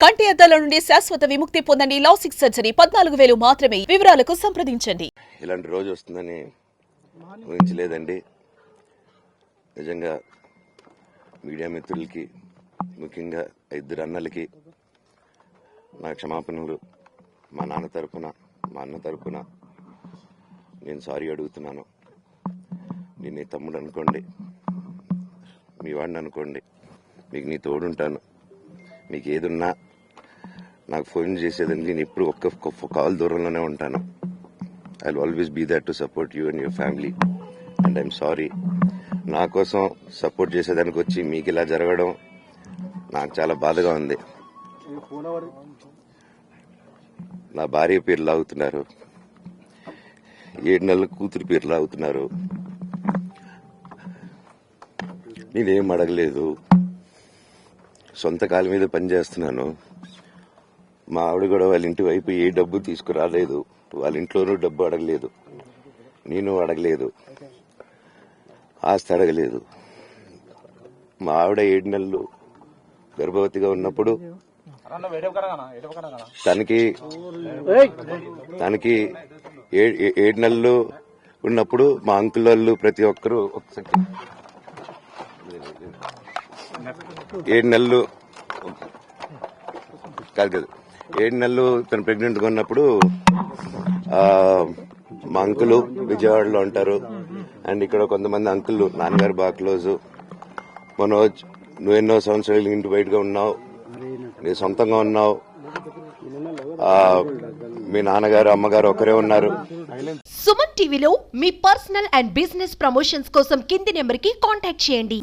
కంటి అద్దాల నుండి శాశ్వత విముక్తి పొందండి. లాసిక్ సర్జరీ 14,000 మాత్రమే. వివరాలకు సంప్రదించండి. ఇలాంటి రోజు వస్తుందని ఊహించలేదండి. నిజంగా మీడియా మిత్రులకి, ముఖ్యంగా ఇద్దరు అన్నలకి నా క్షమాపణలు. మా నాన్న తరపున, మా అన్న తరపున నేను సారీ అడుగుతున్నాను. నేను నీ తమ్ముడు అనుకోండి, మీ వాడిని అనుకోండి, మీకు నీ తోడుంటాను. మీకు ఏదున్నా నాకు ఫోన్ చేసేదండి. నేను ఎప్పుడు ఒక్క కాల్ దూరంలోనే ఉంటాను. I will always be there to support you and your family. And I'm sorry. నా కోసం సపోర్ట్ చేసేదానికి వచ్చి మీకు ఇలా జరగడం నాకు చాలా బాధగా ఉంది. నా భార్య పేరు లాగుతున్నారు, 7 నెలల కూతురు పేరు లాగుతున్నారు. నేనేం అడగలేదు, సొంత కాళ్ళ మీద పనిచేస్తున్నాను. మా ఆవిడ కూడా వాళ్ళ ఇంటి వైపు ఏ డబ్బు తీసుకురాలేదు, వాళ్ళ ఇంట్లోనూ డబ్బు అడగలేదు, నేను అడగలేదు, ఆస్తి అడగలేదు. మా ఆవిడ 7 నెలలు గర్భవతిగా ఉన్నప్పుడు తనకి 7 నెలలు ఉన్నప్పుడు మా అంకుల్ వాళ్ళు ప్రతి ఒక్కరూ 7 నెలలు కాదు 7 నెలలు తను ప్రెగ్నెంట్ గా ఉన్నప్పుడు మా అంకుల్ విజయవాడలో ఉంటారు. అండ్ ఇక్కడ కొంతమంది అంకుల్ నాన్నగారు బాగా క్లోజ్. మనోజ్, నువ్వెన్నో సంవత్సరాలు ఇంటి బయటగా ఉన్నావు, నీ సొంతంగా ఉన్నావు. మీ నాన్నగారు అమ్మగారు ఒకరే ఉన్నారు. సుమన్ టీవీలో మీ పర్సనల్ అండ్ బిజినెస్ ప్రమోషన్స్ కోసం కింది నెంబర్ కి కాంటాక్ట్ చేయండి.